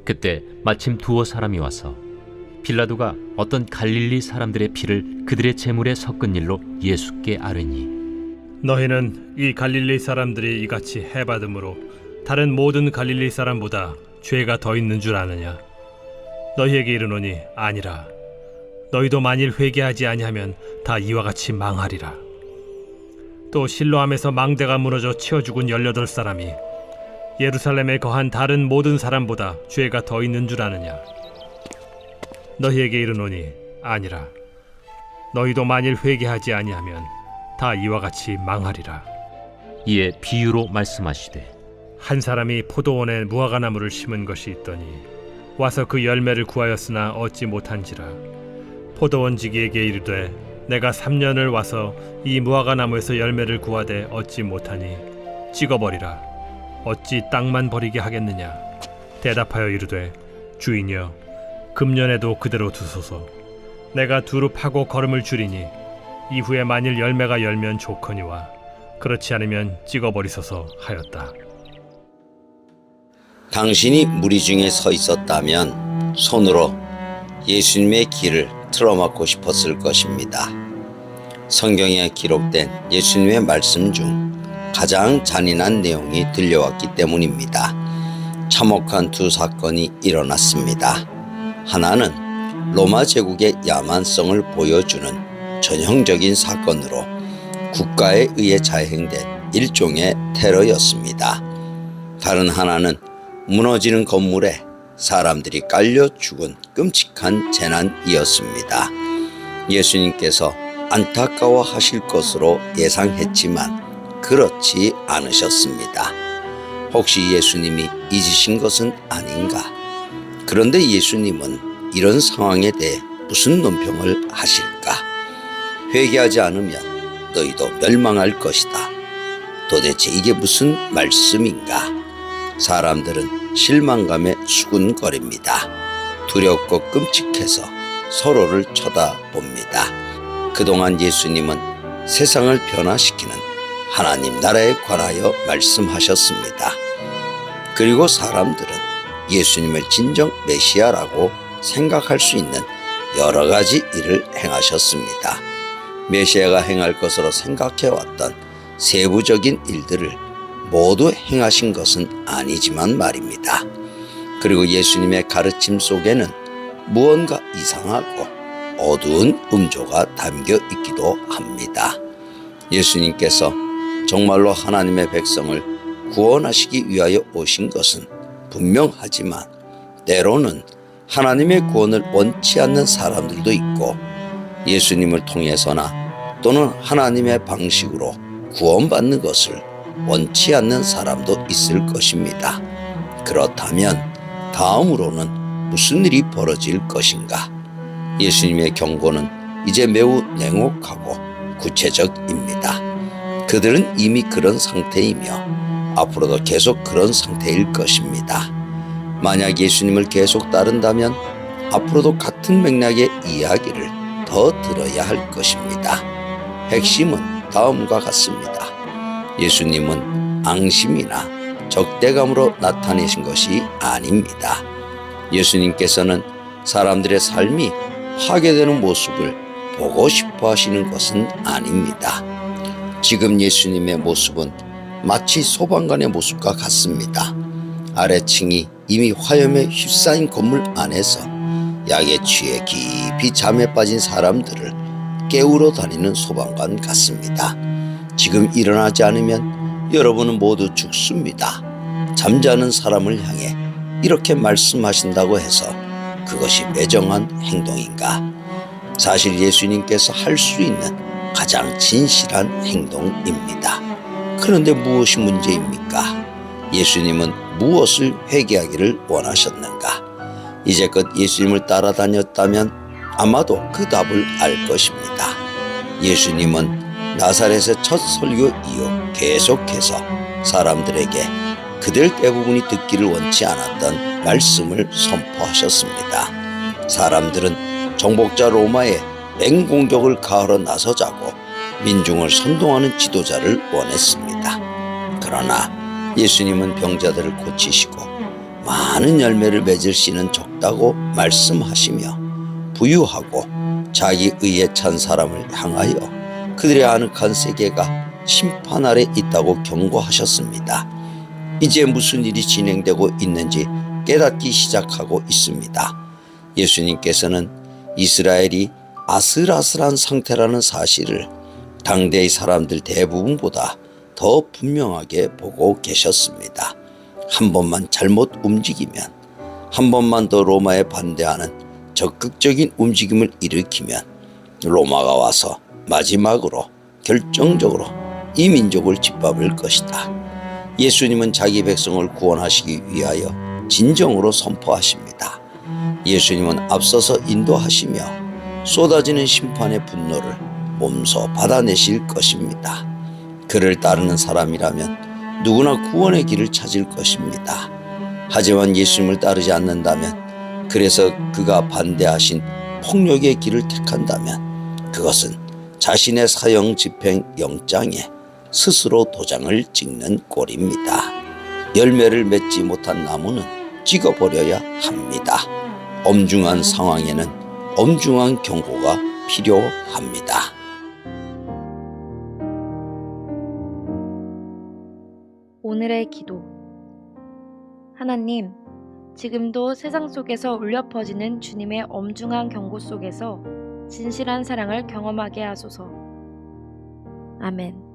그때 마침 두어 사람이 와서 빌라도가 어떤 갈릴리 사람들의 피를 그들의 제물에 섞은 일로 예수께 아뢰니, 너희는 이 갈릴리 사람들이 이같이 해받음으로 다른 모든 갈릴리 사람보다 죄가 더 있는 줄 아느냐? 너희에게 이르노니 아니라. 너희도 만일 회개하지 아니하면 다 이와 같이 망하리라. 또 실로암에서 망대가 무너져 치어 죽은 18사람이 예루살렘에 거한 다른 모든 사람보다 죄가 더 있는 줄 아느냐? 너희에게 이르노니 아니라. 너희도 만일 회개하지 아니하면 다 이와 같이 망하리라. 이에 비유로 말씀하시되, 한 사람이 포도원에 무화과나무를 심은 것이 있더니 와서 그 열매를 구하였으나 얻지 못한지라. 포도원지기에게 이르되, 내가 3년을 와서 이 무화과나무에서 열매를 구하되 얻지 못하니 찍어버리라. 어찌 땅만 버리게 하겠느냐? 대답하여 이르되, 주인이여, 금년에도 그대로 두소서. 내가 두루 파고 거름을 줄이니 이후에 만일 열매가 열면 좋거니와 그렇지 않으면 찍어버리소서 하였다. 당신이 무리 중에 서 있었다면 손으로 예수님의 길을 틀어막고 싶었을 것입니다. 성경에 기록된 예수님의 말씀 중 가장 잔인한 내용이 들려왔기 때문입니다. 참혹한 두 사건이 일어났습니다. 하나는 로마 제국의 야만성을 보여주는 전형적인 사건으로 국가에 의해 자행된 일종의 테러였습니다. 다른 하나는 무너지는 건물에 사람들이 깔려 죽은 끔찍한 재난이었습니다. 예수님께서 안타까워하실 것으로 예상했지만 그렇지 않으셨습니다. 혹시 예수님이 잊으신 것은 아닌가? 그런데 예수님은 이런 상황에 대해 무슨 논평을 하실까? 회개하지 않으면 너희도 멸망할 것이다. 도대체 이게 무슨 말씀인가? 사람들은 실망감에 수군거립니다. 두렵고 끔찍해서 서로를 쳐다봅니다. 그동안 예수님은 세상을 변화시키는 하나님 나라에 관하여 말씀하셨습니다. 그리고 사람들은 예수님을 진정 메시아라고 생각할 수 있는 여러 가지 일을 행하셨습니다. 메시아가 행할 것으로 생각해왔던 세부적인 일들을 모두 행하신 것은 아니지만 말입니다. 그리고 예수님의 가르침 속에는 무언가 이상하고 어두운 음조가 담겨 있기도 합니다. 예수님께서 정말로 하나님의 백성을 구원하시기 위하여 오신 것은 분명하지만 때로는 하나님의 구원을 원치 않는 사람들도 있고 예수님을 통해서나 또는 하나님의 방식으로 구원받는 것을 원치 않는 사람도 있을 것입니다. 그렇다면 다음으로는 무슨 일이 벌어질 것인가? 예수님의 경고는 이제 매우 냉혹하고 구체적입니다. 그들은 이미 그런 상태이며 앞으로도 계속 그런 상태일 것입니다. 만약 예수님을 계속 따른다면 앞으로도 같은 맥락의 이야기를 더 들어야 할 것입니다. 핵심은 다음과 같습니다. 예수님은 앙심이나 적대감으로 나타내신 것이 아닙니다. 예수님께서는 사람들의 삶이 파괴되는 모습을 보고 싶어 하시는 것은 아닙니다. 지금 예수님의 모습은 마치 소방관의 모습과 같습니다. 아래층이 이미 화염에 휩싸인 건물 안에서 약에 취해 깊이 잠에 빠진 사람들을 깨우러 다니는 소방관 같습니다. 지금 일어나지 않으면 여러분은 모두 죽습니다. 잠자는 사람을 향해 이렇게 말씀하신다고 해서 그것이 매정한 행동인가? 사실 예수님께서 할 수 있는 가장 진실한 행동입니다. 그런데 무엇이 문제입니까? 예수님은 무엇을 회개하기를 원하셨는가? 이제껏 예수님을 따라다녔다면 아마도 그 답을 알 것입니다. 예수님은 나사렛의 첫 설교 이후 계속해서 사람들에게 그들 대부분이 듣기를 원치 않았던 말씀을 선포하셨습니다. 사람들은 정복자 로마에 맹공격을 가하러 나서자고 민중을 선동하는 지도자를 원했습니다. 그러나 예수님은 병자들을 고치시고 많은 열매를 맺을 씨는 적다고 말씀하시며 부유하고 자기 의에 찬 사람을 향하여 그들의 아늑한 세계가 심판 아래 있다고 경고하셨습니다. 이제 무슨 일이 진행되고 있는지 깨닫기 시작하고 있습니다. 예수님께서는 이스라엘이 아슬아슬한 상태라는 사실을 당대의 사람들 대부분보다 더 분명하게 보고 계셨습니다. 한 번만 잘못 움직이면, 한 번만 더 로마에 반대하는 적극적인 움직임을 일으키면 로마가 와서 마지막으로 결정적으로 이 민족을 짓밟을 것이다. 예수님은 자기 백성을 구원하시기 위하여 진정으로 선포하십니다. 예수님은 앞서서 인도하시며 쏟아지는 심판의 분노를 몸소 받아내실 것입니다. 그를 따르는 사람이라면 누구나 구원의 길을 찾을 것입니다. 하지만 예수님을 따르지 않는다면, 그래서 그가 반대하신 폭력의 길을 택한다면 그것은 자신의 사형 집행 영장에 스스로 도장을 찍는 꼴입니다. 열매를 맺지 못한 나무는 찍어버려야 합니다. 엄중한 상황에는 엄중한 경고가 필요합니다. 오늘의 기도. 하나님, 지금도 세상 속에서 울려 퍼지는 주님의 엄중한 경고 속에서 진실한 사랑을 경험하게 하소서. 아멘.